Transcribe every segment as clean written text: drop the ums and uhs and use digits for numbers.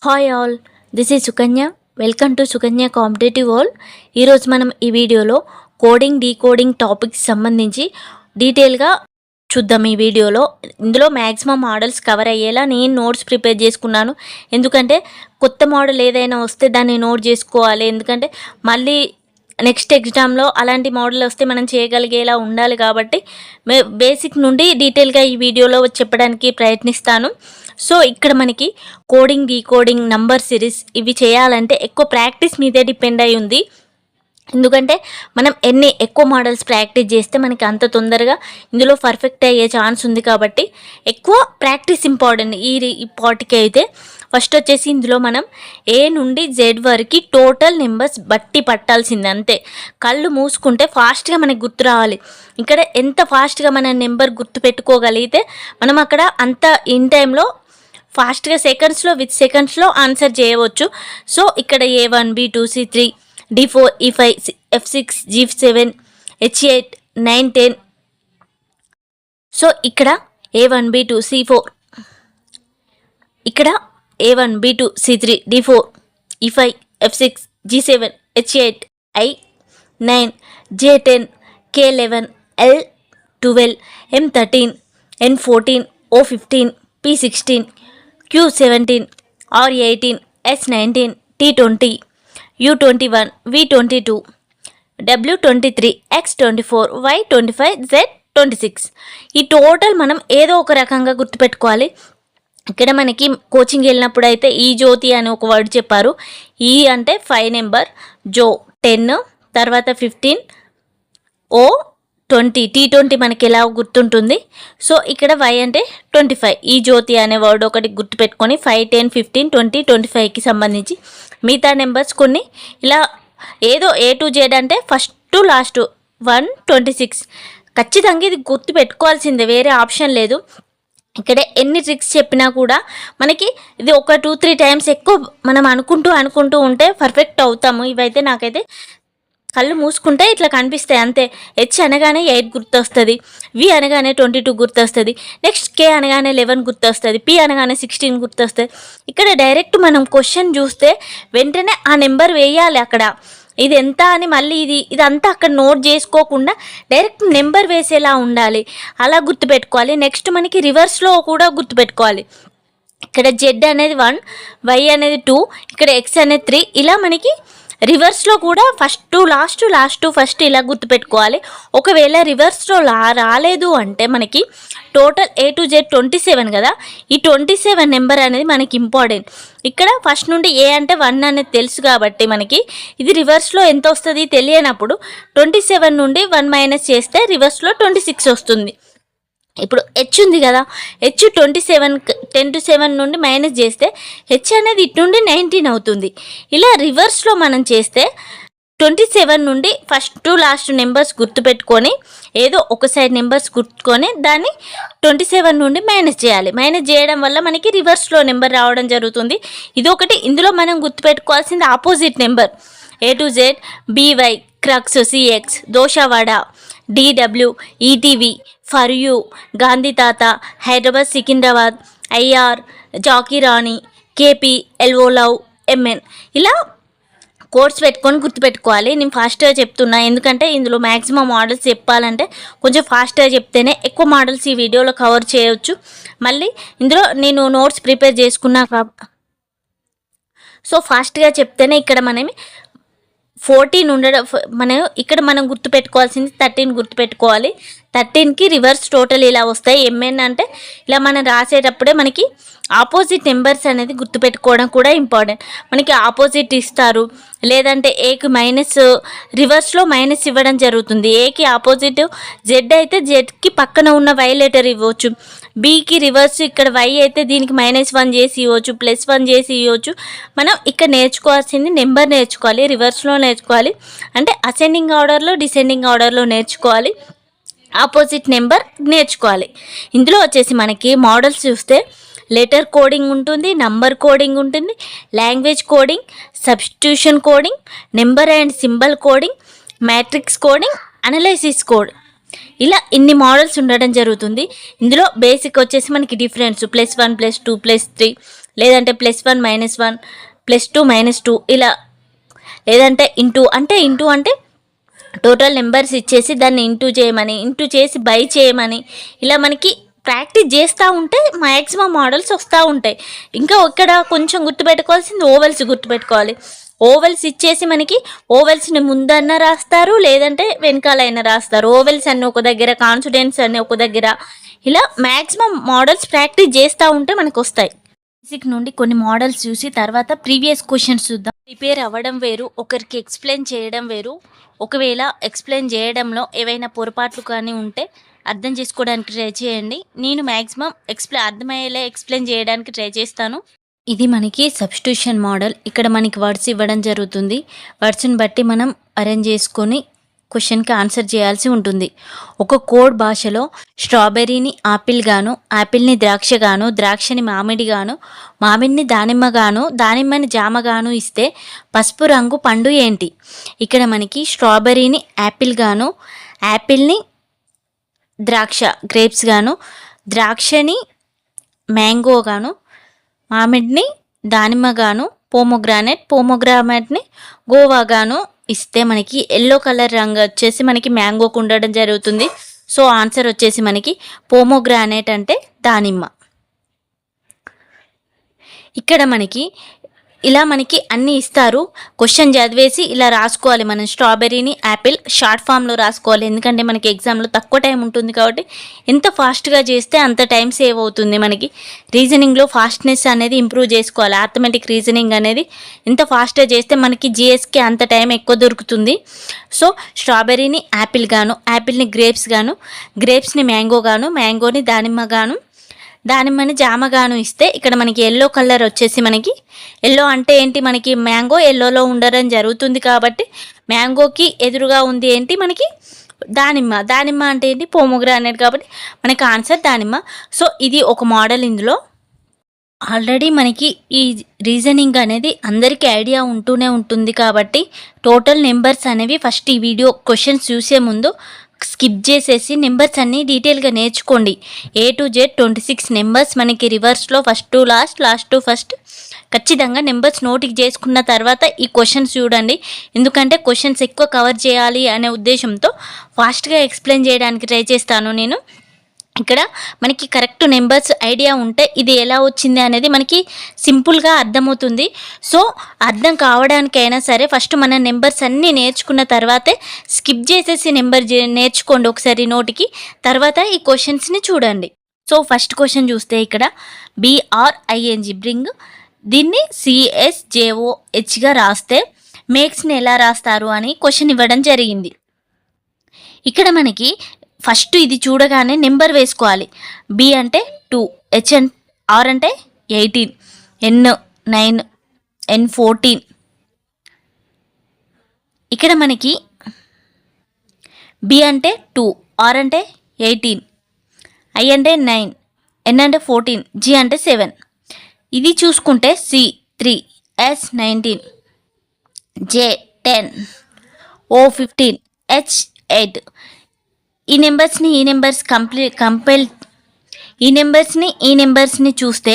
Hi all, this is Sukanya. Welcome to Sukanya competitive world. ఈరోజు మనం ఈ వీడియోలో కోడింగ్ డీకోడింగ్ టాపిక్స్ సంబంధించి డీటెయిల్గా చూద్దాం. ఈ వీడియోలో ఇందులో మ్యాక్సిమం మోడల్స్ కవర్ అయ్యేలా నేను నోట్స్ ప్రిపేర్ చేసుకున్నాను. ఎందుకంటే కొత్త మోడల్ ఏదైనా వస్తే దాన్ని నోట్ చేసుకోవాలి. ఎందుకంటే మళ్ళీ నెక్స్ట్ ఎగ్జామ్లో అలాంటి మోడల్ వస్తే మనం చేయగలిగేలా ఉండాలి. కాబట్టి బేసిక్ నుండి డీటెయిల్గా ఈ వీడియోలో చెప్పడానికి ప్రయత్నిస్తాను. సో ఇక్కడ మనకి కోడింగ్ డీకోడింగ్ నంబర్ సిరీస్ ఇవి చేయాలంటే ఎక్కువ ప్రాక్టీస్ మీదే డిపెండ్ అయి ఉంది. ఎందుకంటే మనం ఎన్ని ఎక్కువ మోడల్స్ ప్రాక్టీస్ చేస్తే మనకి అంత తొందరగా ఇందులో పర్ఫెక్ట్ అయ్యే ఛాన్స్ ఉంది. కాబట్టి ఎక్కువ ప్రాక్టీస్ ఇంపార్టెంట్ ఈ పార్ట్కి అయితే. ఫస్ట్ వచ్చేసి ఇందులో మనం ఏ నుండి జెడ్ వరకు టోటల్ నెంబర్స్ బట్టి పట్టాల్సింది అంతే. కళ్ళు మూసుకుంటే ఫాస్ట్గా మనకి గుర్తు రావాలి. ఇక్కడ ఎంత ఫాస్ట్గా మన నెంబర్ గుర్తు పెట్టుకోగలిగితే మనం అక్కడ అంత ఇన్ టైంలో ఫాస్ట్గా సెకండ్స్లో ఆన్సర్ చేయవచ్చు. సో ఇక్కడ A1 B2 C3 D4 E5 F6 G7 H8 9 10. So ఇక్కడ A1 B2 C4, ఇక్కడ A1 B2 C3 D4 E5 F6 G7 H8 I9 J10 K11 L12 M13 N14 O15 P16 Q17 R18 S19 T20 U21 V22 W23 X24 Y25 Z26. ఈ total మనం ఏదో ఒక రకంగా గుర్తుపెట్టుకోవాలి. ఇక్కడ మనకి కోచింగ్ వెళ్ళినప్పుడు అయితే ఈ జ్యోతి అని ఒక వర్డ్ చెప్పారు. ఈ అంటే 5 నెంబర్, జో 10, తర్వాత 15, ఓ 20, T20 మనకి ఎలా గుర్తుంటుంది. సో ఇక్కడ Y అంటే 25. ఈ జ్యోతి అనే వర్డ్ ఒకటి గుర్తుపెట్టుకొని 5, 10, 15, 20, 25కి సంబంధించి మిగతా నెంబర్స్ కొన్ని ఇలా ఏదో A to Z అంటే ఫస్ట్ టు లాస్ట్ 1, 26 ఖచ్చితంగా ఇది గుర్తు పెట్టుకోవాల్సిందే, వేరే ఆప్షన్ లేదు. ఇక్కడ ఎన్ని ట్రిక్స్ చెప్పినా కూడా మనకి ఇది ఒక 2-3 టైమ్స్ ఎక్కువ మనం అనుకుంటూ ఉంటే పర్ఫెక్ట్ అవుతాము. ఇవైతే నాకైతే కళ్ళు మూసుకుంటే ఇట్లా కనిపిస్తాయి అంతే. హెచ్ అనగానే 8 గుర్తొస్తుంది, వి అనగానే 22 గుర్తొస్తుంది, నెక్స్ట్ కే అనగానే 11 గుర్తొస్తుంది, పి అనగానే 16 గుర్తొస్తుంది. ఇక్కడ డైరెక్ట్ మనం క్వశ్చన్ చూస్తే వెంటనే ఆ నెంబర్ వేయాలి. అక్కడ ఇది ఎంత అని మళ్ళీ ఇదంతా అక్కడ నోట్ చేసుకోకుండా డైరెక్ట్ నెంబర్ వేసేలా ఉండాలి. అలా గుర్తుపెట్టుకోవాలి. నెక్స్ట్ మనకి రివర్స్లో కూడా గుర్తుపెట్టుకోవాలి. ఇక్కడ జెడ్ అనేది 1, వై అనేది 2, ఇక్కడ ఎక్స్ అనేది 3. ఇలా మనకి రివర్స్లో కూడా ఫస్ట్ టు ఫస్ట్ ఇలా గుర్తుపెట్టుకోవాలి. ఒకవేళ రివర్స్లో రాలేదు అంటే మనకి టోటల్ A to Z 27 కదా. ఈ 27 నెంబర్ అనేది మనకి ఇంపార్టెంట్. ఇక్కడ ఫస్ట్ నుండి ఏ అంటే 1 అనేది తెలుసు కాబట్టి మనకి ఇది రివర్స్లో ఎంత వస్తుంది తెలియనప్పుడు 27 నుండి 1 మైనస్ చేస్తే రివర్స్లో 26 వస్తుంది. ఇప్పుడు హెచ్ ఉంది కదా, హెచ్ 27 10 to 7 నుండి మైనస్ చేస్తే హెచ్ అనేది ఇటు నుండి 19 అవుతుంది. ఇలా రివర్స్లో మనం చేస్తే 27 నుండి ఫస్ట్ టు లాస్ట్ నెంబర్స్ గుర్తుపెట్టుకొని ఏదో ఒక సైడ్ నెంబర్స్ గుర్తుకొని దాన్ని 27 నుండి మైనస్ చేయాలి. మైనస్ చేయడం వల్ల మనకి రివర్స్లో నెంబర్ రావడం జరుగుతుంది. ఇది ఒకటి. ఇందులో మనం గుర్తుపెట్టుకోవాల్సింది opposite number A to Z BY crux CX దోషవాడ DW ETV for you Gandhi తాత హైదరాబాద్ సికింద్రాబాద్ IR జాకీ రాణి KP LO లవ్ MN. ఇలా కోర్స్ పెట్టుకొని గుర్తుపెట్టుకోవాలి. నేను ఫాస్ట్గా చెప్తున్నా ఎందుకంటే ఇందులో మ్యాక్సిమం మోడల్స్ చెప్పాలంటే కొంచెం ఫాస్ట్గా చెప్తేనే ఎక్కువ మోడల్స్ ఈ వీడియోలో కవర్ చేయవచ్చు. మళ్ళీ ఇందులో నేను నోట్స్ ప్రిపేర్ చేసుకున్నా. సో ఫాస్ట్గా చెప్తేనే ఇక్కడ మనం 14 ఉండడం మనం గుర్తుపెట్టుకోవాల్సింది 13 గుర్తుపెట్టుకోవాలి. 13కి రివర్స్ టోటల్ ఇలా వస్తాయి. MN అంటే ఇలా మనం రాసేటప్పుడే మనకి ఆపోజిట్ నెంబర్స్ అనేది గుర్తుపెట్టుకోవడం కూడా ఇంపార్టెంట్. మనకి ఆపోజిట్ ఇస్తారు, లేదంటే ఏకి మైనస్ రివర్స్లో మైనస్ ఇవ్వడం జరుగుతుంది. ఏకి ఆపోజిట్ జెడ్ అయితే జెడ్కి పక్కన ఉన్న వై లెటర్ ఇవ్వచ్చు. బీకి రివర్స్ ఇక్కడ వై అయితే దీనికి -1 చేసి ఇవ్వచ్చు, +1 చేసి ఇవ్వచ్చు. మనం ఇక్కడ నేర్చుకోవాల్సింది నెంబర్ నేర్చుకోవాలి, రివర్స్లో నేర్చుకోవాలి. అంటే అసెండింగ్ ఆర్డర్లో డిసెండింగ్ ఆర్డర్లో నేర్చుకోవాలి, ఆపోజిట్ నెంబర్ నేర్చుకోవాలి. ఇందులో వచ్చేసి మనకి మోడల్స్ చూస్తే లెటర్ కోడింగ్ ఉంటుంది, నంబర్ కోడింగ్ ఉంటుంది, language coding, substitution coding, number and symbol coding, matrix coding, analysis code. ఇలా ఇన్ని మోడల్స్ ఉండడం జరుగుతుంది. ఇందులో బేసిక్ వచ్చేసి మనకి డిఫరెన్స్ +1 +2 +3 లేదంటే +1 -1 +2 -2 ఇలా, లేదంటే ఇంటూ అంటే టోటల్ నెంబర్స్ ఇచ్చేసి దాన్ని ఇంటూ చేసి బై చేయమని ఇలా మనకి ప్రాక్టీస్ చేస్తూ ఉంటే మ్యాక్సిమం మోడల్స్ వస్తూ ఉంటాయి. ఇంకా ఇక్కడ కొంచెం గుర్తుపెట్టుకోవాల్సింది ఓవెల్స్ గుర్తుపెట్టుకోవాలి. ఓవెల్స్ ఇచ్చేసి మనకి ఓవెల్స్ని ముందన్న రాస్తారు, లేదంటే వెనకాలైనా రాస్తారు. ఓవెల్స్ అన్ని ఒక దగ్గర, కాన్సోనెంట్స్ అన్ని ఒక దగ్గర, ఇలా మ్యాక్సిమం మోడల్స్ ప్రాక్టీస్ చేస్తూ ఉంటే మనకు వస్తాయి. బేసిక్ నుండి కొన్ని మోడల్స్ చూసి తర్వాత ప్రీవియస్ క్వశ్చన్స్ చూద్దాం. ప్రిపేర్ అవ్వడం వేరు, ఒకరికి ఎక్స్ప్లెయిన్ చేయడం వేరు. ఒకవేళ ఎక్స్ప్లెయిన్ చేయడంలో ఏవైనా పొరపాట్లు కానీ ఉంటే అర్థం చేసుకోవడానికి ట్రై చేయండి. నేను మ్యాక్సిమం అర్థమయ్యేలా ఎక్స్ప్లెయిన్ చేయడానికి ట్రై చేస్తాను. ఇది మనకి సబ్స్టిట్యూషన్ మోడల్. ఇక్కడ మనకి వర్డ్స్ ఇవ్వడం జరుగుతుంది. వర్డ్స్ని బట్టి మనం అరేంజ్ చేసుకొని క్వశ్చన్కి ఆన్సర్ చేయాల్సి ఉంటుంది. ఒక కోడ్ భాషలో స్ట్రాబెర్రీని ఆపిల్ గాను, యాపిల్ని ద్రాక్ష గాను, ద్రాక్షని మామిడి గాను, మామిడిని దానిమ్మ గాను, దానిమ్మని జామ గాను ఇస్తే పసుపు రంగు పండు ఏంటి? ఇక్కడ మనకి స్ట్రాబెర్రీని యాపిల్ గాను, యాపిల్ని ద్రాక్ష గ్రేప్స్ గాను, ద్రాక్షని మ్యాంగో గాను, మామిడిని దానిమ్మ గాను, పోమోగ్రానైట్ని గోవా గాను ఇస్తే మనకి ఎల్లో కలర్ రంగు వచ్చేసి మనకి మ్యాంగోకు ఉండడం జరుగుతుంది. సో ఆన్సర్ వచ్చేసి మనకి పోమోగ్రానైట్ అంటే దానిమ్మ. ఇక్కడ మనకి ఇలా మనకి అన్నీ ఇస్తారు. క్వశ్చన్ చదివేసి ఇలా రాసుకోవాలి. మనం స్ట్రాబెర్రీని యాపిల్ షార్ట్ ఫామ్లో రాసుకోవాలి. ఎందుకంటే మనకి ఎగ్జామ్లో తక్కువ టైం ఉంటుంది కాబట్టి ఎంత ఫాస్ట్గా చేస్తే అంత టైం సేవ్ అవుతుంది. మనకి రీజనింగ్లో ఫాస్ట్నెస్ అనేది ఇంప్రూవ్ చేసుకోవాలి. ఆర్థమెటిక్ రీజనింగ్ అనేది ఎంత ఫాస్ట్గా చేస్తే మనకి జిఎస్కి అంత టైం ఎక్కువ దొరుకుతుంది. సో స్ట్రాబెర్రీని యాపిల్ గాను, యాపిల్ని గ్రేప్స్ గాను, గ్రేప్స్ని మ్యాంగో గాను, మ్యాంగోని దానిమ్మ గాను, దానిమ్మని జామగాను ఇస్తే ఇక్కడ మనకి ఎల్లో కలర్ వచ్చేసి మనకి ఎల్లో అంటే ఏంటి? మనకి మ్యాంగో ఎల్లోలో ఉండడం జరుగుతుంది కాబట్టి మ్యాంగోకి ఎదురుగా ఉంది ఏంటి? మనకి దానిమ్మ. దానిమ్మ అంటే ఏంటి? పోమోగ్రానైట్ కాబట్టి మనకి ఆన్సర్ దానిమ్మ. సో ఇది ఒక మోడల్. ఇందులో ఆల్రెడీ మనకి ఈ రీజనింగ్ అనేది అందరికీ ఐడియా ఉంటూనే ఉంటుంది కాబట్టి టోటల్ నెంబర్స్ అనేవి ఫస్ట్ ఈ వీడియో క్వశ్చన్స్ చూసే ముందు స్కిప్ చేసేసి నెంబర్స్ అన్నీ డీటెయిల్గా నేర్చుకోండి. A to Z 26 నెంబర్స్ మనకి రివర్స్లో first to last, last to first. ఖచ్చితంగా నెంబర్స్ నోటికి చేసుకున్న తర్వాత ఈ క్వశ్చన్స్ చూడండి. ఎందుకంటే క్వశ్చన్స్ ఎక్కువ కవర్ చేయాలి అనే ఉద్దేశంతో ఫాస్ట్గా ఎక్స్ప్లెయిన్ చేయడానికి ట్రై చేస్తాను నేను. ఇక్కడ మనకి కరెక్ట్ నెంబర్స్ ఐడియా ఉంటే ఇది ఎలా వచ్చింది అనేది మనకి సింపుల్గా అర్థమవుతుంది. సో అర్థం కావడానికైనా సరే ఫస్ట్ మన నెంబర్స్ అన్నీ నేర్చుకున్న తర్వాతే స్కిప్ చేసేసి నెంబర్ నేర్చుకోండి ఒకసారి నోటికి, తర్వాత ఈ క్వశ్చన్స్ని చూడండి. సో ఫస్ట్ క్వశ్చన్ చూస్తే ఇక్కడ BRING బ్రింగ్, దీన్ని CSJOHగా రాస్తే మేక్స్ని ఎలా రాస్తారు అని క్వశ్చన్ ఇవ్వడం జరిగింది. ఇక్కడ మనకి ఫస్ట్ ఇది చూడగానే నెంబర్ వేసుకోవాలి. B అంటే 2, R అంటే 18, N 9, N 14. ఇక్కడ మనకి B అంటే 2, R అంటే 18, I అంటే 9, N అంటే 14, G అంటే 7. ఇది చూసుకుంటే C 3, S 19, J 10, O 15, H 8. ఈ నెంబర్స్ని చూస్తే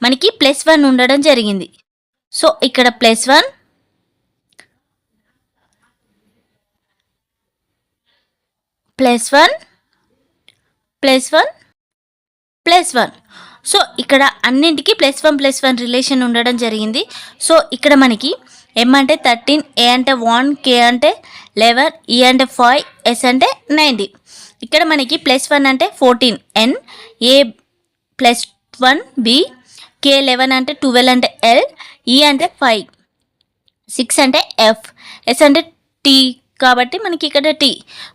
మనకి +1 ఉండడం జరిగింది. సో ఇక్కడ +1, +1, +1, +1. సో ఇక్కడ అన్నింటికి +1 రిలేషన్ ఉండడం జరిగింది. సో ఇక్కడ మనకి M అంటే 13, A అంటే 1, K అంటే 11, E అంటే 5, S అంటే 19. ఇక్కడ మనకి +1 అంటే 14, N, A +1 B, K 11 అంటే 12 అంటే L, E అంటే 5, 6 అంటే F, S అంటే T కాబట్టి మనకి ఇక్కడ T.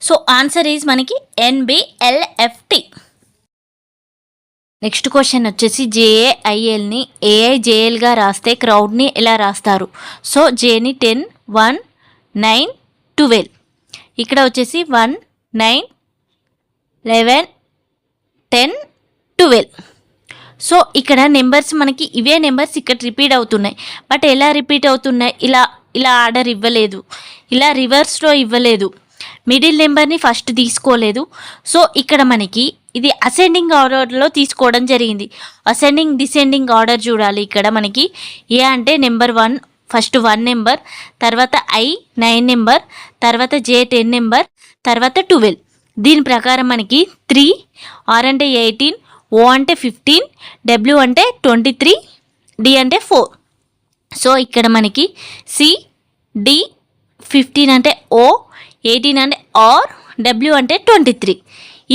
సో ఆన్సర్ ఈజ్ మనకి NBLFT. నెక్స్ట్ క్వశ్చన్ వచ్చేసి JAILని AIJLగా రాస్తే క్రౌడ్ని ఎలా రాస్తారు? సో Jని 10, 1, 9, 12. ఇక్కడ వచ్చేసి 1, 9, 11, 10, 12. సో ఇక్కడ నెంబర్స్ మనకి ఇవే నెంబర్స్ ఇక్కడ రిపీట్ అవుతున్నాయి. బట్ ఎలా రిపీట్ అవుతున్నాయి? ఇలా ఆర్డర్ ఇవ్వలేదు, ఇలా రివర్స్లో ఇవ్వలేదు, మిడిల్ నెంబర్ని ఫస్ట్ తీసుకోలేదు. సో ఇక్కడ మనకి ఇది అసెండింగ్ ఆర్డర్లో తీసుకోవడం జరిగింది. అసెండింగ్ డిసెండింగ్ ఆర్డర్ చూడాలి. ఇక్కడ మనకి ఏ అంటే నెంబర్ 1, ఫస్ట్ 1 నెంబర్, తర్వాత I 9 నెంబర్, తర్వాత J 10 నెంబర్, తర్వాత 12. దీని ప్రకారం మనకి 3, R అంటే 18, O అంటే 15, W అంటే 23, D అంటే 4. సో ఇక్కడ మనకి C D 15 అంటే O, 18 అంటే R, W అంటే 23.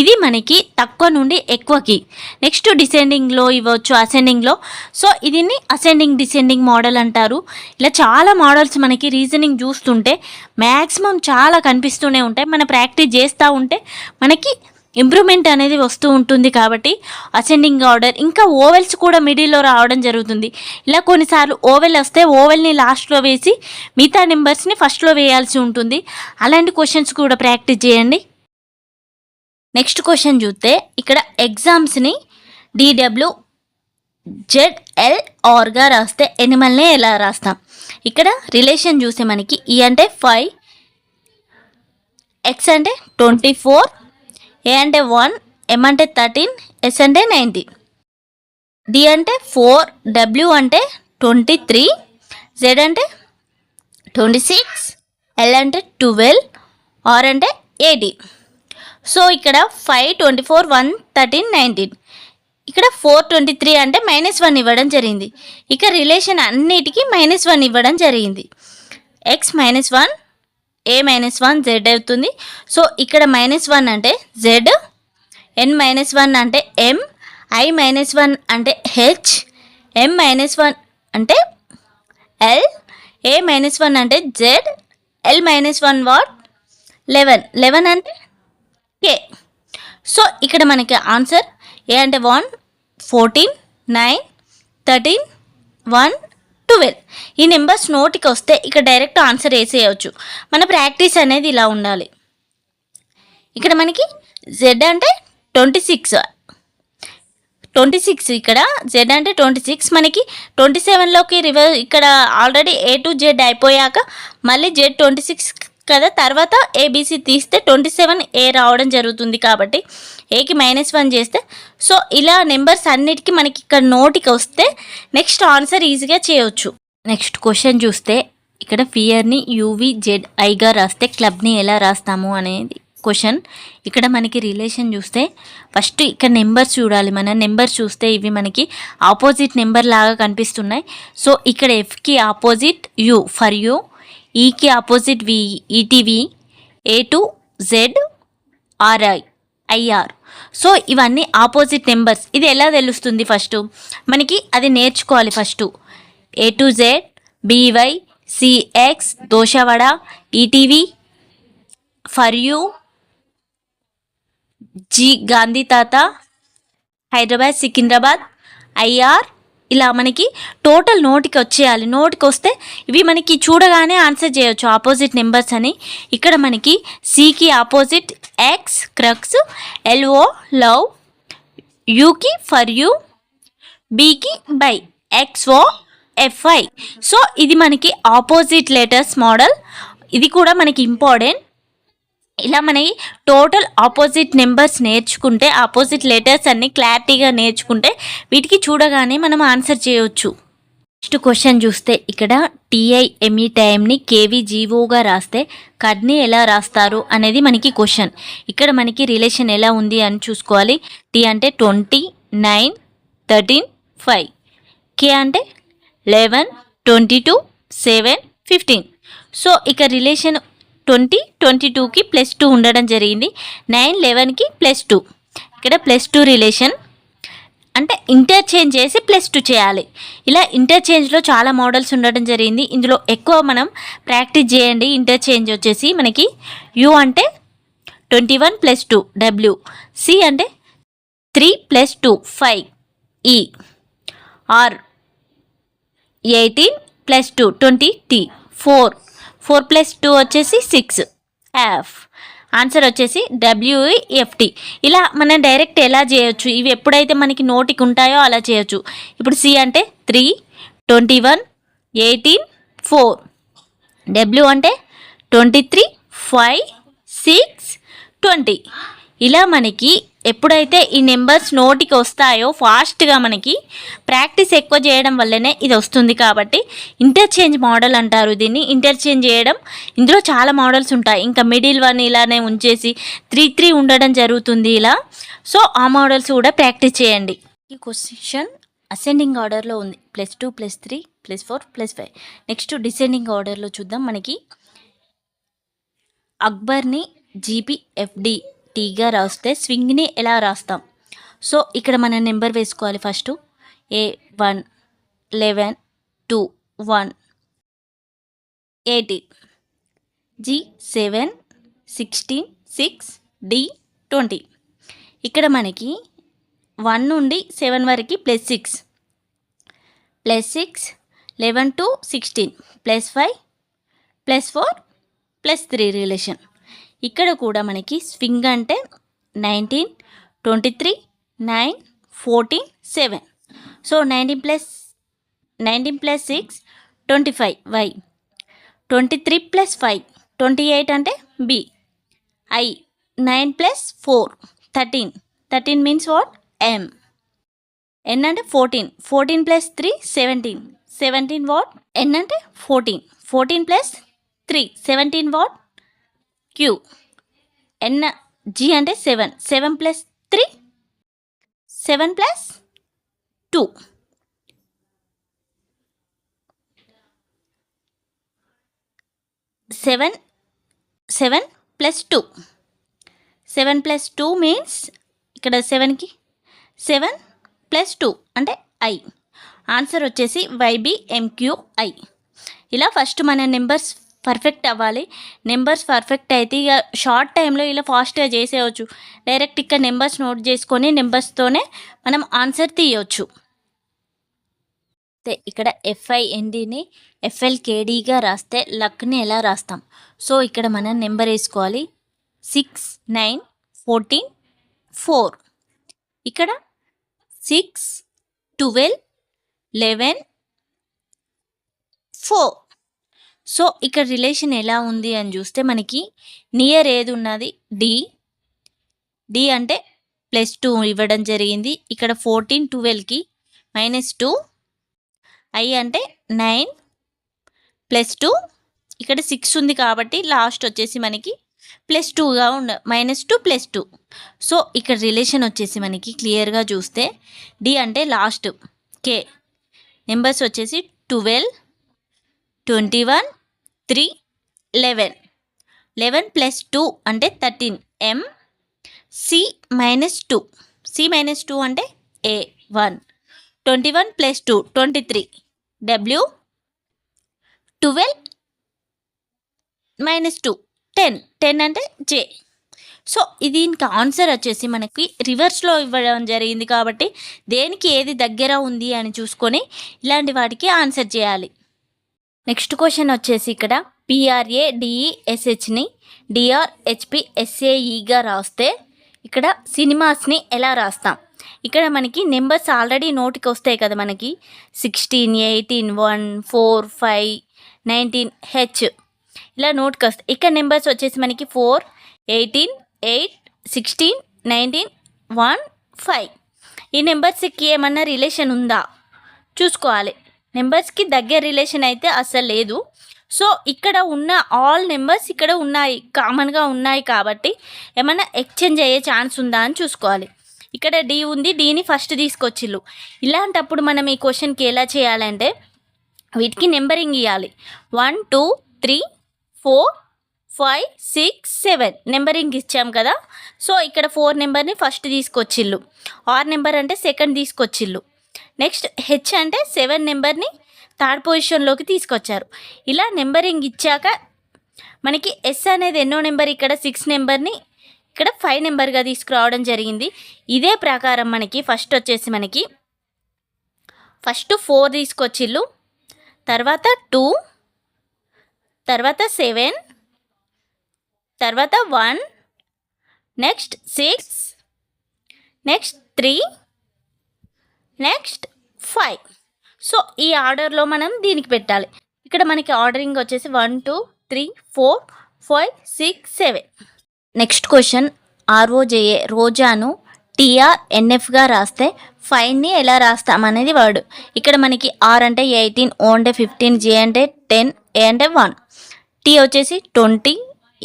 ఇది మనకి తక్కువ నుండి ఎక్కువకి. నెక్స్ట్ డిసెండింగ్లో ఇవ్వచ్చు, అసెండింగ్లో. సో దీన్ని అసెండింగ్ డిసెండింగ్ మోడల్ అంటారు. ఇలా చాలా మోడల్స్ మనకి రీజనింగ్ చూస్తుంటే మ్యాక్సిమం చాలా కనిపిస్తూనే ఉంటాయి. మన ప్రాక్టీస్ చేస్తూ ఉంటే మనకి ఇంప్రూవ్మెంట్ అనేది వస్తూ ఉంటుంది. కాబట్టి అసెండింగ్ ఆర్డర్, ఇంకా ఓవెల్స్ కూడా మిడిల్లో రావడం జరుగుతుంది. ఇలా కొన్నిసార్లు ఓవెల్ వస్తే ఓవెల్ని లాస్ట్లో వేసి మిగతా నెంబర్స్ని ఫస్ట్లో వేయాల్సి ఉంటుంది. అలాంటి క్వశ్చన్స్ కూడా ప్రాక్టీస్ చేయండి. నెక్స్ట్ క్వశ్చన్ చూస్తే ఇక్కడ ఎగ్జామ్స్ని DW ZLRగా రాస్తే ఎనిమల్ని ఎలా రాస్తాం? ఇక్కడ రిలేషన్ చూస్తే మనకి E అంటే 5, X అంటే 24, A అంటే 1, M అంటే 13, S అంటే 19, D అంటే 4, W అంటే 23, Z అంటే 26, L అంటే 12, R అంటే 18. సో ఇక్కడ 5, 24, 1, 13, 19. ఇక్కడ 4, 23 అంటే -1 ఇవ్వడం జరిగింది. ఇక రిలేషన్ అన్నిటికీ -1 ఇవ్వడం జరిగింది. X -1, A -1, Z అవుతుంది. సో ఇక్కడ -1 అంటే Z, N -1 అంటే M, I -1 అంటే H, M -1 అంటే L, A -1 అంటే Z, L -1 వాట్ 11 అంటే K. సో ఇక్కడ మనకి ఆన్సర్ ఏ అంటే 1, 14, 9, 13, 1, 12. ఈ నెంబర్స్ నోటికి వస్తే ఇక్కడ డైరెక్ట్ ఆన్సర్ వేసేయచ్చు. మన ప్రాక్టీస్ అనేది ఇలా ఉండాలి. ఇక్కడ మనకి Z అంటే 26, ఇక్కడ Z అంటే 26. మనకి 27లోకి ఇక్కడ ఆల్రెడీ A to Z అయిపోయాక మళ్ళీ Z 26 కదా, తర్వాత ABC తీస్తే 27A రావడం జరుగుతుంది. కాబట్టి Aకి -1 చేస్తే, సో ఇలా నెంబర్స్ అన్నిటికీ మనకి ఇక్కడ నోటికి వస్తే నెక్స్ట్ ఆన్సర్ ఈజీగా చేయవచ్చు. నెక్స్ట్ క్వశ్చన్ చూస్తే ఇక్కడ ఫియర్ని UVZIగా రాస్తే క్లబ్ని ఎలా రాస్తాము అనేది క్వశ్చన్. ఇక్కడ మనకి రిలేషన్ చూస్తే ఫస్ట్ ఇక్కడ నెంబర్స్ చూడాలి. మన నెంబర్స్ చూస్తే ఇవి మనకి ఆపోజిట్ నెంబర్ లాగా కనిపిస్తున్నాయి. సో ఇక్కడ Fకి ఆపోజిట్ U ఫర్ యూ, ఈకి opposite V ETV, A to Z RI IR. So ఇవన్నీ ఆపోజిట్ నెంబర్స్. ఇది ఎలా తెలుస్తుంది? ఫస్ట్ మనకి అది నేర్చుకోవాలి. First A to Z BY CX దోషవడ ETV for you G Gandhi తాత హైదరాబాద్ సికింద్రాబాద్ IR. ఇలా మనకి టోటల్ నోటికి వచ్చేయాలి. నోటికి వస్తే ఇవి మనకి చూడగానే ఆన్సర్ చేయొచ్చు ఆపోజిట్ నెంబర్స్ అని. ఇక్కడ మనకి సికి opposite X crux, LO love, యూకి ఫర్ యూ, బీకి బై, XO FI. సో ఇది మనకి ఆపోజిట్ లెటర్స్ మోడల్. ఇది కూడా మనకి ఇంపార్టెంట్. ఇలా మనకి టోటల్ ఆపోజిట్ నెంబర్స్ నేర్చుకుంటే, ఆపోజిట్ లెటర్స్ అన్ని క్లారిటీగా నేర్చుకుంటే వీటికి చూడగానే మనం ఆన్సర్ చేయవచ్చు. నెక్స్ట్ క్వశ్చన్ చూస్తే ఇక్కడ TIME టైంని KVGOగా రాస్తే కడ్ని ఎలా రాస్తారు అనేది మనకి క్వశ్చన్. ఇక్కడ మనకి రిలేషన్ ఎలా ఉంది అని చూసుకోవాలి. T అంటే 20, 9, 13, 5, K అంటే 11, 22, 7, 15. సో ఇక రిలేషన్ 20, 22కి +2 ఉండడం జరిగింది. 9, 11కి +2. ఇక్కడ +2 రిలేషన్ అంటే ఇంటర్చేంజ్ చేసి +2 చేయాలి. ఇలా ఇంటర్చేంజ్లో చాలా మోడల్స్ ఉండడం జరిగింది. ఇందులో ఎక్కువ మనం ప్రాక్టీస్ చేయండి. ఇంటర్చేంజ్ వచ్చేసి మనకి U అంటే 21 + 2 W, C అంటే 3 + 2 5 E, R 18 + 2 20 T, 4 + 2 వచ్చేసి 6 F. ఆన్సర్ వచ్చేసి WEFT. ఇలా మనం డైరెక్ట్ ఎలా చేయొచ్చు, ఇవి ఎప్పుడైతే మనకి నోటికి ఉంటాయో అలా చేయొచ్చు. ఇప్పుడు C అంటే 3, 21, 18, 4, W అంటే 23, 5, 6, 20, ఇలా మనకి ఎప్పుడైతే ఈ నెంబర్స్ నోటికి వస్తాయో ఫాస్ట్గా మనకి ప్రాక్టీస్ ఎక్కువ చేయడం వల్లనే ఇది వస్తుంది. కాబట్టి ఇంటర్చేంజ్ మోడల్ అంటారు దీన్ని. ఇంటర్చేంజ్ చేయడం, ఇందులో చాలా మోడల్స్ ఉంటాయి. ఇంకా మిడిల్ వన్ ఇలానే ఉంచేసి 3 ఉండడం జరుగుతుంది ఇలా. సో ఆ మోడల్స్ కూడా ప్రాక్టీస్ చేయండి. ఈ క్వశ్చన్ అసెండింగ్ ఆర్డర్లో ఉంది, +2 +3 +4 +5. నెక్స్ట్ డిసెండింగ్ ఆర్డర్లో చూద్దాం. మనకి అక్బర్ని GPFDTగా రాస్తే స్వింగ్ని ఎలా రాస్తాం? సో ఇక్కడ మనం నెంబర్ వేసుకోవాలి. First A1 11 2 1 18 G7 16 6 D20. ఇక్కడ మనకి 1 నుండి 7 వరకు +6 11 to 16 +5 +4 +3 రిలేషన్. ఇక్కడ కూడా మనకి స్వింగ్ అంటే 19 23 9 14 7. సో 19 + 6 25 Y, 23 + 5 28 అంటే B, I, 9 + 4 13 means what M, N అంటే 14 + 3 17 వాట్ N అంటే 14 + 3 17 వాట్ Q, N G అంటే 7 + 3 7 + 2 7 + 2 7 + 2 మీన్స్ ఇక్కడ 7కి 7 + 2 అంటే I. ఆన్సర్ వచ్చేసి YBMQI. ఇలా ఫస్ట్ మన నెంబర్స్ పర్ఫెక్ట్ అవ్వాలి. నెంబర్స్ పర్ఫెక్ట్ అయితే ఇక షార్ట్ టైంలో ఇలా ఫాస్ట్గా చేసేయచ్చు. డైరెక్ట్ ఇక్కడ నెంబర్స్ నోట్ చేసుకొని నెంబర్స్తోనే మనం ఆన్సర్ తీయవచ్చు. ఇక్కడ FINDని FLKDగా రాస్తే లక్ని ఎలా రాస్తాం? సో ఇక్కడ మనం నెంబర్ వేసుకోవాలి 6 9 14 4. ఇక్కడ 6 12 11 4. సో ఇక్కడ రిలేషన్ ఎలా ఉంది అని చూస్తే మనకి నియర్ ఏది ఉన్నది D అంటే +2 ఇవ్వడం జరిగింది. ఇక్కడ 14 12కి -2, I అంటే 9 +2, ఇక్కడ 6 ఉంది కాబట్టి లాస్ట్ వచ్చేసి మనకి +2గా -2 +2. సో ఇక్కడ రిలేషన్ వచ్చేసి మనకి క్లియర్గా చూస్తే D అంటే లాస్ట్ K, నెంబర్స్ వచ్చేసి 12 21 3 11 11 + 2 అంటే 13 M, C -2 అంటే A1, 21 + 2 23 W, 12 -2 10 అంటే J. సో దీనికి ఆన్సర్ వచ్చేసి మనకి రివర్స్లో ఇవ్వడం జరిగింది కాబట్టి దేనికి ఏది దగ్గర ఉంది అని చూసుకొని ఇలాంటి వాటికి ఆన్సర్ చేయాలి. నెక్స్ట్ క్వశ్చన్ వచ్చేసి ఇక్కడ PRADESHని DRHPSAEగా రాస్తే ఇక్కడ సినిమాస్ని ఎలా రాస్తాం? ఇక్కడ మనకి నెంబర్స్ ఆల్రెడీ నోటికి వస్తాయి కదా, మనకి 16 18 1 4 5 19 H ఇలా నోట్కి వస్తాయి. ఇక్కడ నెంబర్స్ వచ్చేసి మనకి 4 18 8 16 19 1 5. ఈ నెంబర్స్కి ఏమన్నా రిలేషన్ ఉందా చూసుకోవాలి. నెంబర్స్కి దగ్గర రిలేషన్ అయితే అస్సలు లేదు. సో ఇక్కడ ఉన్న ఆల్ నెంబర్స్ ఇక్కడ ఉన్నాయి, కామన్గా ఉన్నాయి కాబట్టి ఏమన్నా ఎక్స్చేంజ్ అయ్యే ఛాన్స్ ఉందా అని చూసుకోవాలి. ఇక్కడ D ఉంది, Dని ఫస్ట్ తీసుకొచ్చిళ్ళు. ఇలాంటప్పుడు మనం ఈ క్వశ్చన్కి ఎలా చేయాలంటే వీటికి నెంబరింగ్ ఇవ్వాలి. 1 2 3 4 5 6 7 నెంబరింగ్ ఇచ్చాం కదా. సో ఇక్కడ 4 నెంబర్ని ఫస్ట్ తీసుకొచ్చిళ్ళు, R నెంబర్ అంటే సెకండ్ తీసుకొచ్చిళ్ళు. నెక్స్ట్ H అంటే 7 నెంబర్ని థర్డ్ పొజిషన్లోకి తీసుకొచ్చారు. ఇలా నెంబరింగ్ ఇచ్చాక మనకి S అనేది ఎన్నో నెంబర్, ఇక్కడ 6 నెంబర్ని ఇక్కడ 5 నెంబర్గా తీసుకురావడం జరిగింది. ఇదే ప్రకారం మనకి ఫస్ట్ వచ్చేసి మనకి ఫస్ట్ 4 తీసుకొచ్చిళ్ళు, తర్వాత 2, తర్వాత 7, తర్వాత 1, నెక్స్ట్ 6, నెక్స్ట్ 3, నెక్స్ట్ 5. సో ఈ ఆర్డర్లో మనం దీనికి పెట్టాలి. ఇక్కడ మనకి ఆర్డరింగ్ వచ్చేసి 1 2 3 4 5 6 7. నెక్స్ట్ క్వశ్చన్ ROJA రోజాను TRNFగా రాస్తే ఫైన్ని ఎలా రాస్తామనేది వర్డ్. ఇక్కడ మనకి R అంటే 18, O అంటే 15, J అంటే 10, A అంటే 1. T వచ్చేసి 20,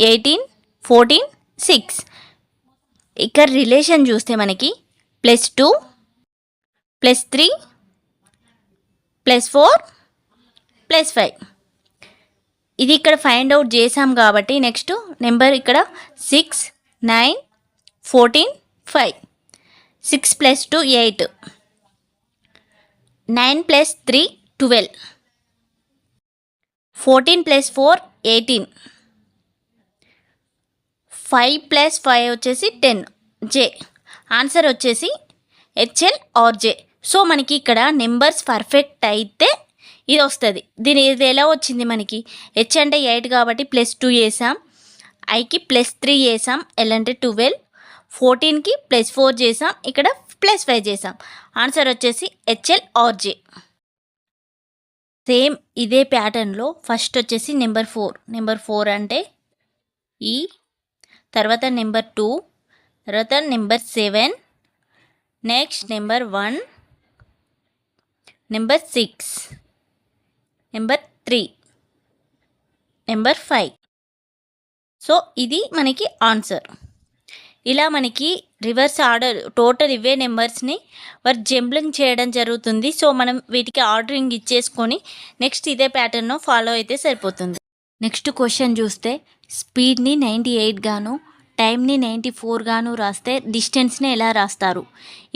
18, 14, 6. ఇక్కడ రిలేషన్ చూస్తే మనకి +2, +3, +4, +5. ఇది ఇక్కడ ఫైండ్ అవుట్ చేసాం కాబట్టి నెక్స్ట్ నెంబర్ ఇక్కడ 6, 9, 14, 5. 6 + 2 8, 9 + 3 12, 14 + 4 18, 5 + 5 వచ్చేసి 10. J ఆన్సర్ వచ్చేసి HL or J. సో మనకి ఇక్కడ నెంబర్స్ పర్ఫెక్ట్ అయితే ఇది వస్తుంది. ఇది ఎలా వచ్చింది మనకి? H అంటే 8 కాబట్టి +2 వేసాం, Iకి +3 వేసాం, L అంటే 12, 14కి +4 చేసాం, ఇక్కడ +5 చేసాం. ఆన్సర్ వచ్చేసి HL or J. సేమ్ ఇదే ప్యాటర్న్లో ఫస్ట్ వచ్చేసి నెంబర్ 4 అంటే E, తర్వాత నెంబర్ 2, తర్వాత number 7, next number 1, number 6, number 3, number 5. So ఇది మనకి ఆన్సర్. ఇలా మనకి రివర్స్ ఆర్డర్ టోటల్ ఇవే నెంబర్స్ని వారు జంబ్లింగ్ చేయడం జరుగుతుంది. సో మనం వీటికి ఆర్డరింగ్ ఇచ్చేసుకొని నెక్స్ట్ ఇదే ప్యాటర్న్ను ఫాలో అయితే సరిపోతుంది. నెక్స్ట్ క్వశ్చన్ చూస్తే స్పీడ్ని 98 గాను టైంని 94 గాను రాస్తే డిస్టెన్స్ని ఎలా రాస్తారు?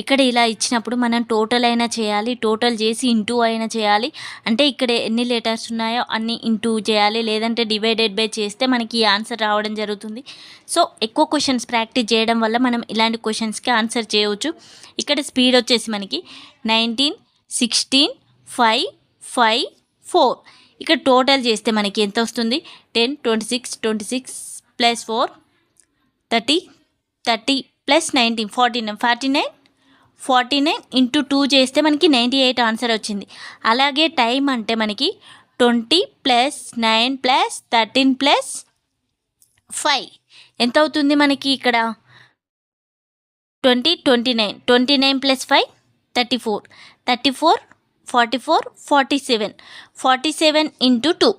ఇక్కడ ఇలా ఇచ్చినప్పుడు మనం టోటల్ అయినా చేయాలి, టోటల్ చేసి ఇంటూ అయినా చేయాలి. అంటే ఇక్కడ ఎన్ని లెటర్స్ ఉన్నాయో అన్ని ఇంటూ చేయాలి, లేదంటే డివైడెడ్ బై చేస్తే మనకి ఈ ఆన్సర్ రావడం జరుగుతుంది. సో ఎక్కువ క్వశ్చన్స్ ప్రాక్టీస్ చేయడం వల్ల మనం ఇలాంటి క్వశ్చన్స్కి ఆన్సర్ చేయవచ్చు. ఇక్కడ స్పీడ్ వచ్చేసి మనకి 19, 16, 5, 5, 4. ఇక్కడ టోటల్ చేస్తే మనకి ఎంత వస్తుంది? 10, 26, 26 + 4 30, 30 + 19 49, 49 ఇంటూ 2 చేస్తే మనకి 98 ఆన్సర్ వచ్చింది. అలాగే టైం అంటే మనకి 20 + 9 + 13 + 5 ఎంత అవుతుంది మనకి ఇక్కడ? 20, 29, 29 + 5 34, 34, 44, 47, 47 ఇంటూ 2,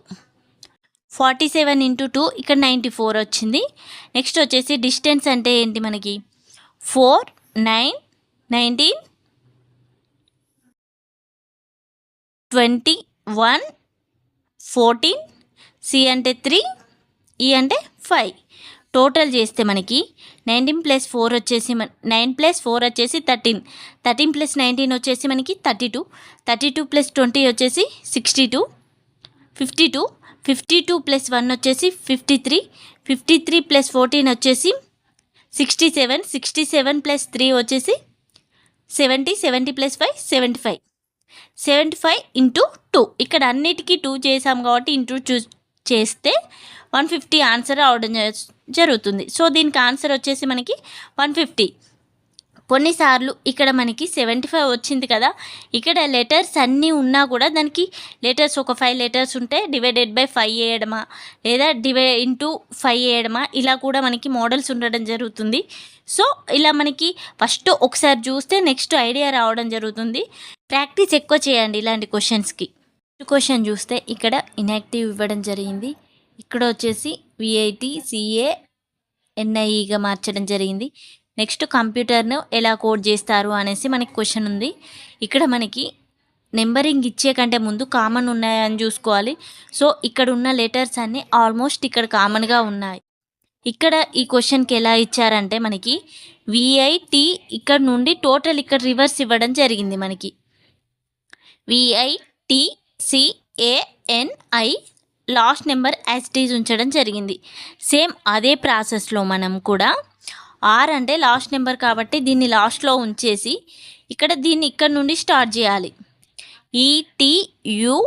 47 ఇంటూ 2 ఇక్కడ 94 వచ్చింది. నెక్స్ట్ వచ్చేసి డిస్టెన్స్ అంటే ఏంటి మనకి? 4, 9, 19, 21, 14, C అంటే 3, E అంటే 5. టోటల్ చేస్తే మనకి 19 + 4 వచ్చేసి 9 + 4 వచ్చేసి 13, 13 + 19 వచ్చేసి మనకి 32, 32 + 20 వచ్చేసి 62, 52, 52 + 1 వచ్చేసి 53, 53 + 14 వచ్చేసి 67, 67 + 3 వచ్చేసి 70, 70 + 5 75, 75 ఇంటూ 2. ఇక్కడ అన్నిటికీ 2 చేసాం కాబట్టి ఇంటూ చేస్తే 150 ఆన్సర్ రావడం జరుగుతుంది. సో దీనికి ఆన్సర్ వచ్చేసి మనకి 150. కొన్నిసార్లు ఇక్కడ మనకి 75 వచ్చింది కదా, ఇక్కడ లెటర్స్ అన్నీ ఉన్నా కూడా దానికి లెటర్స్ ఒక 5 లెటర్స్ ఉంటే డివైడెడ్ బై 5 వేయడమా, లేదా ఇంటూ 5 వేయడమా, ఇలా కూడా మనకి మోడల్స్ ఉండడం జరుగుతుంది. సో ఇలా మనకి ఫస్ట్ ఒకసారి చూస్తే నెక్స్ట్ ఐడియా రావడం జరుగుతుంది. ప్రాక్టీస్ ఎక్కువ చేయండి ఇలాంటి క్వశ్చన్స్కి. క్వశ్చన్ చూస్తే ఇక్కడ ఇన్యాక్టివ్ ఇవ్వడం జరిగింది. ఇక్కడ వచ్చేసి VIT CA NIEగా మార్చడం జరిగింది. నెక్స్ట్ కంప్యూటర్ను ఎలా కోడ్ చేస్తారు అనేసి మనకి క్వశ్చన్ ఉంది. ఇక్కడ మనకి నెంబరింగ్ ఇచ్చే కంటే ముందు కామన్ ఉన్నాయని చూసుకోవాలి. సో ఇక్కడ ఉన్న లెటర్స్ అన్నీ ఆల్మోస్ట్ ఇక్కడ కామన్గా ఉన్నాయి. ఇక్కడ ఈ క్వశ్చన్కి ఎలా ఇచ్చారంటే మనకి VIT ఇక్కడ నుండి టోటల్ ఇక్కడ రివర్స్ ఇవ్వడం జరిగింది. మనకి VIT CANI last number as it is ఉంచడం జరిగింది. సేమ్ అదే ప్రాసెస్లో మనం కూడా R అంటే లాస్ట్ నెంబర్ కాబట్టి దీన్ని లాస్ట్లో ఉంచేసి ఇక్కడ దీన్ని ఇక్కడ నుండి స్టార్ట్ చేయాలి. ETUPMOC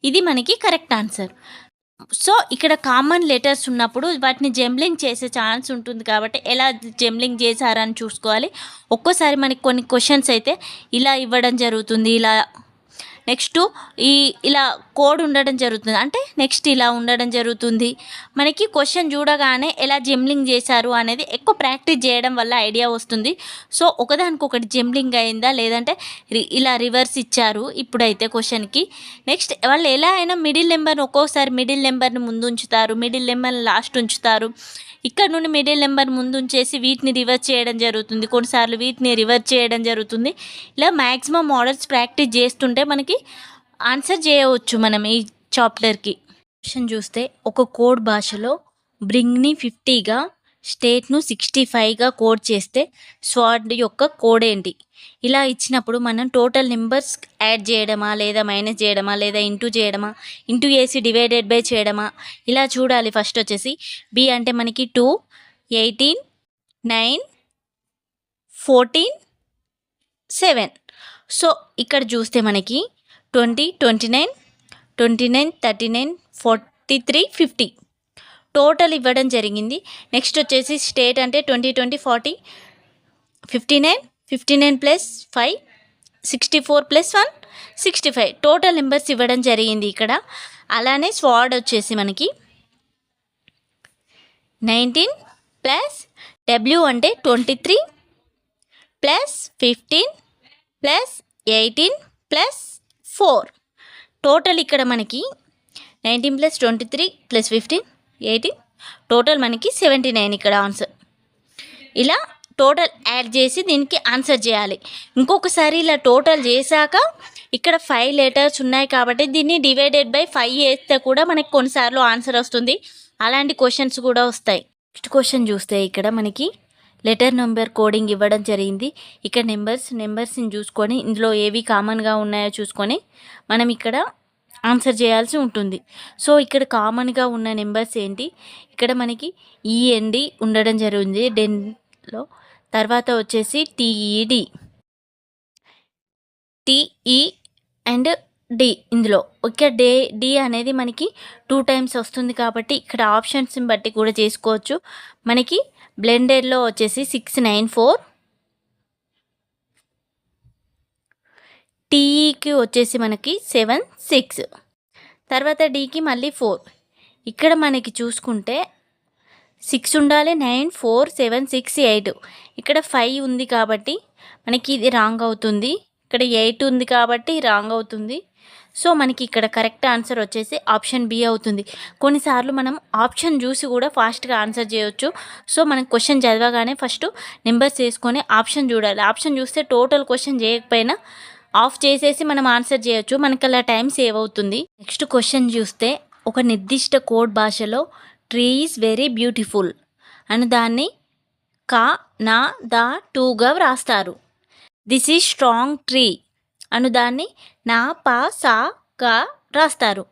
ఇది మనకి కరెక్ట్ ఆన్సర్. సో ఇక్కడ కామన్ లెటర్స్ ఉన్నప్పుడు వాటిని జంబ్లింగ్ చేసే ఛాన్స్ ఉంటుంది కాబట్టి ఎలా జంబ్లింగ్ చేశారని చూసుకోవాలి. ఒక్కోసారి మనకి కొన్ని క్వశ్చన్స్ అయితే ఇలా ఇవ్వడం జరుగుతుంది. ఇలా నెక్స్ట్ ఇలా కోడ్ ఉండడం జరుగుతుంది. అంటే నెక్స్ట్ ఇలా ఉండడం జరుగుతుంది. మనకి క్వశ్చన్ చూడగానే ఎలా జంబ్లింగ్ చేశారు అనేది ఎక్కువ ప్రాక్టీస్ చేయడం వల్ల ఐడియా వస్తుంది. సో ఒకదానికొకటి జంబ్లింగ్ అయిందా లేదంటే ఇలా రివర్స్ ఇచ్చారు ఇప్పుడైతే క్వశ్చన్కి. నెక్స్ట్ వాళ్ళు ఎలా అయినా మిడిల్ నెంబర్ని ఒక్కోసారి మిడిల్ నెంబర్ని ముందు ఉంచుతారు, మిడిల్ నెంబర్ని లాస్ట్ ఉంచుతారు. ఇక్కడ నుండి మిడిల్ నెంబర్ ముందు ఉంచేసి వీటిని రివర్స్ చేయడం జరుగుతుంది, కొన్నిసార్లు వీటిని రివర్స్ చేయడం జరుగుతుంది. ఇలా మ్యాక్సిమం మోడల్స్ ప్రాక్టీస్ చేస్తుంటే మనకి ఆన్సర్ చేయవచ్చు మనం ఈ చాప్టర్కి. క్వశ్చన్ చూస్తే ఒక కోడ్ భాషలో బ్రింగ్ని 50గా స్టేట్ను 65గా కోడ్ చేస్తే స్వాడ్ యొక్క కోడ్ ఏంటి? ఇలా ఇచ్చినప్పుడు మనం టోటల్ నెంబర్స్ యాడ్ చేయడమా లేదా మైనస్ చేయడమా లేదా ఇంటూ చేయడమా, ఇంటూ చేసి డివైడెడ్ బై చేయడమా ఇలా చూడాలి. ఫస్ట్ వచ్చేసి బి అంటే మనకి 2, 18, 9, 14, 7. సో ఇక్కడ చూస్తే మనకి 20, 29, 29, 39, 43, 50 టోటల్ ఇవ్వడం జరిగింది. నెక్స్ట్ వచ్చేసి స్టేట్ అంటే 20, 20, 40, 59, 59 ప్లస్ 5, 64 ప్లస్ 1, 65 టోటల్ నెంబర్స్ ఇవ్వడం జరిగింది ఇక్కడ. అలానే స్వాడ్ వచ్చేసి మనకి 19 ప్లస్ డబ్ల్యూ అంటే 23 ప్లస్ 15 ప్లస్ 18 ప్లస్ 4 టోటల్ ఇక్కడ మనకి 19 ప్లస్ 23 ప్లస్ 15 18 టోటల్ మనకి 79 ఇక్కడ ఆన్సర్. ఇలా టోటల్ యాడ్ చేసి దీనికి ఆన్సర్ చేయాలి. ఇంకొకసారి ఇలా టోటల్ చేశాక ఇక్కడ 5 లెటర్స్ ఉన్నాయి కాబట్టి దీన్ని డివైడెడ్ బై 5 వేస్తే కూడా మనకి కొన్నిసార్లు ఆన్సర్ వస్తుంది. అలాంటి క్వశ్చన్స్ కూడా వస్తాయి. నెక్స్ట్ క్వశ్చన్ చూస్తే ఇక్కడ మనకి లెటర్ నెంబర్ కోడింగ్ ఇవ్వడం జరిగింది. ఇక్కడ నెంబర్స్ని చూసుకొని ఇందులో ఏవి కామన్గా ఉన్నాయో చూసుకొని మనం ఇక్కడ ఆన్సర్ చేయాల్సి ఉంటుంది. సో ఇక్కడ కామన్గా ఉన్న నెంబర్స్ ఏంటి? ఇక్కడ మనకి ఈఎన్డి ఉండడం జరిగింది డెన్లో. తర్వాత వచ్చేసి టీఈడి, టీఈ అండ్ డి. ఇందులో ఇక్కడ డి అనేది మనకి 2 టైమ్స్ వస్తుంది కాబట్టి ఇక్కడ ఆప్షన్స్ని బట్టి కూడా చేసుకోవచ్చు. మనకి బ్లెండెడ్లో వచ్చేసి 694, టీఈకి వచ్చేసి మనకి 76, తర్వాత డీకి మళ్ళీ 4. ఇక్కడ మనకి చూసుకుంటే 6 ఉండాలి, 9, 4, 7, 6, 8. ఇక్కడ 5 ఉంది కాబట్టి మనకి ఇది రాంగ్ అవుతుంది. ఇక్కడ 8 ఉంది కాబట్టి రాంగ్ అవుతుంది. సో మనకి ఇక్కడ కరెక్ట్ ఆన్సర్ వచ్చేసి ఆప్షన్ బి అవుతుంది. కొన్నిసార్లు మనం ఆప్షన్ చూసి కూడా ఫాస్ట్గా ఆన్సర్ చేయొచ్చు. సో మనం క్వశ్చన్ చదవగానే ఫస్ట్ నెంబర్స్ వేసుకొని ఆప్షన్ చూడాలి. ఆప్షన్ చూస్తే టోటల్ క్వశ్చన్ చేయకపోయినా ఆఫ్ చేసేసి మనం ఆన్సర్ చేయొచ్చు, మనకి అలా టైం సేవ్ అవుతుంది. నెక్స్ట్ క్వశ్చన్ చూస్తే ఒక నిర్దిష్ట కోడ్ భాషలో ట్రీ ఈజ్ వెరీ బ్యూటిఫుల్ అని దాన్ని కా, నా, దా, టూగా వ్రాస్తారు. దిస్ ఈజ్ స్ట్రాంగ్ ట్రీ అను దాన్ని నా, పా, సాగా రాస్తారు.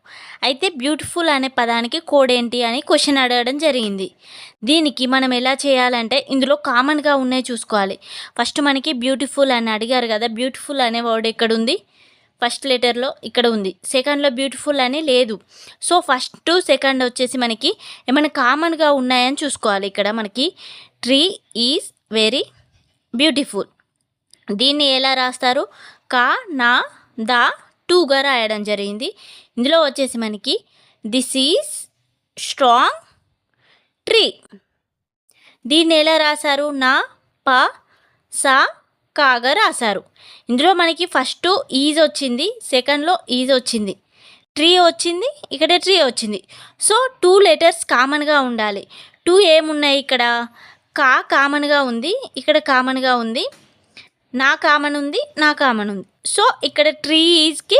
అయితే బ్యూటిఫుల్ అనే పదానికి కోడ్ ఏంటి అని క్వశ్చన్ అడగడం జరిగింది. దీనికి మనం ఎలా చేయాలంటే ఇందులో కామన్గా ఉన్నాయి చూసుకోవాలి. ఫస్ట్ మనకి బ్యూటిఫుల్ అని అడిగారు కదా, బ్యూటిఫుల్ అనే వర్డ్ ఎక్కడ ఉంది? ఫస్ట్ లెటర్లో ఇక్కడ ఉంది. సెకండ్లో బ్యూటిఫుల్ అని లేదు. సో ఫస్ట్ సెకండ్ వచ్చేసి మనకి ఏమైనా కామన్గా ఉన్నాయని చూసుకోవాలి. ఇక్కడ మనకి ట్రీ ఈజ్ వెరీ బ్యూటిఫుల్, దీన్ని ఎలా రాస్తారు? కా, నా, దా, టూగా రాయడం జరిగింది. ఇందులో వచ్చేసి మనకి దిస్ ఈజ్ స్ట్రాంగ్ ట్రీ, దీన్ని ఎలా రాశారు? నా, ప, సా, కాగా రాశారు. ఇందులో మనకి ఫస్ట్ ఈజ్ వచ్చింది, సెకండ్లో ఈజ్ వచ్చింది, ట్రీ వచ్చింది, ఇక్కడ ట్రీ వచ్చింది. సో 2 లెటర్స్ కామన్గా ఉండాలి. 2 ఏమున్నాయి ఇక్కడ? కా కామన్గా ఉంది, ఇక్కడ కామన్గా ఉంది, నా కామన్ ఉంది, నా కామన్ ఉంది. సో ఇక్కడ ట్రీ ఈజ్కి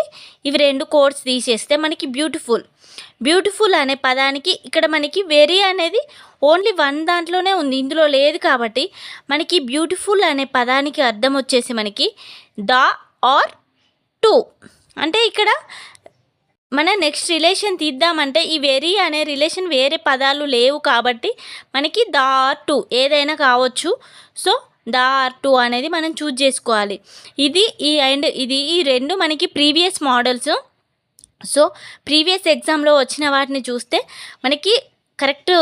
ఇవి 2 కోడ్స్ తీసేస్తే మనకి బ్యూటిఫుల్ అనే పదానికి ఇక్కడ మనకి వెరీ అనేది ఓన్లీ 1 దాంట్లోనే ఉంది, ఇందులో లేదు. కాబట్టి మనకి బ్యూటిఫుల్ అనే పదానికి అర్థం వచ్చేసి మనకి ద ఆర్ టూ. అంటే ఇక్కడ మన నెక్స్ట్ రిలేషన్ తీద్దామంటే ఈ వెరీ అనే రిలేషన్ వేరే పదాలు లేవు కాబట్టి మనకి ద ఆర్ టూ ఏదైనా కావచ్చు. సో ద ఆర్ టూ అనేది మనం చూజ్ చేసుకోవాలి. ఇది ఈ 2 మనకి ప్రీవియస్ మోడల్స్. సో ప్రీవియస్ ఎగ్జామ్లో వచ్చిన వాటిని చూస్తే మనకి కరెక్ట్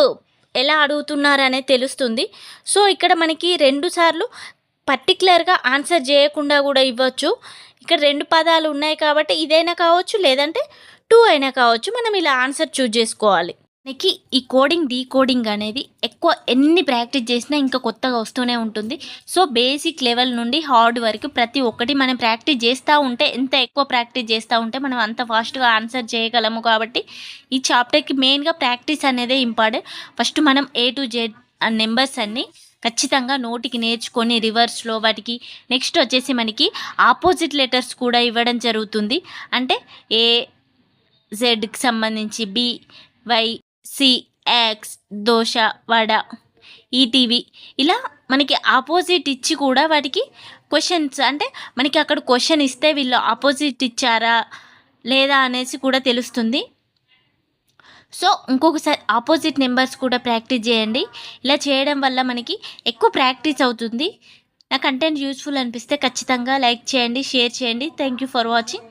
ఎలా అడుగుతున్నారు అనేది తెలుస్తుంది. సో ఇక్కడ మనకి 2 సార్లు పర్టికులర్గా ఆన్సర్ చేయకుండా కూడా ఇవ్వచ్చు. ఇక్కడ 2 పదాలు ఉన్నాయి కాబట్టి ఇదైనా కావచ్చు, లేదంటే 2 అయినా కావచ్చు. మనం ఇలా ఆన్సర్ చూజ్ చేసుకోవాలి. మనకి ఈ కోడింగ్, డీకోడింగ్ అనేది ఎక్కువ ఎన్ని ప్రాక్టీస్ చేసినా ఇంకా కొత్తగా వస్తూనే ఉంటుంది. సో, బేసిక్ లెవెల్ నుండి హార్డ్ వరకు ప్రతి ఒక్కటి మనం ప్రాక్టీస్ చేస్తూ ఉంటే, ఎంత ఎక్కువ ప్రాక్టీస్ చేస్తూ ఉంటే మనం అంత ఫాస్ట్‌గా ఆన్సర్ చేయగలము. కాబట్టి ఈ చాప్టర్‌కి మెయిన్‌గా ప్రాక్టీస్ అనేదే ఇంపార్టెంట్. ఫస్ట్ మనం ఏ టు జెడ్ ఆ నెంబర్స్ అన్నీ ఖచ్చితంగా నోటికి నేర్చుకొని రివర్స్‌లో వాటికి నెక్స్ట్ వచ్చేసి మనకి ఆపోజిట్ లెటర్స్ కూడా ఇవ్వడం జరుగుతుంది. అంటే ఏ, జెడ్‌కి సంబంధించి B, Y, C, X, dosa, vada, ETV ఇలా మనకి ఆపోజిట్ ఇచ్చి కూడా వాటికి క్వశ్చన్స్, అంటే మనకి అక్కడ క్వశ్చన్ ఇస్తే వీళ్ళు ఆపోజిట్ ఇచ్చారా లేదా అనేసి కూడా తెలుస్తుంది. సో, ఇంకొకసారి ఆపోజిట్ నెంబర్స్ కూడా ప్రాక్టీస్ చేయండి. ఇలా చేయడం వల్ల మనకి ఎక్కువ ప్రాక్టీస్ అవుతుంది. నా కంటెంట్ యూస్ఫుల్ అనిపిస్తే ఖచ్చితంగా లైక్ చేయండి, షేర్ చేయండి. Thank you for watching.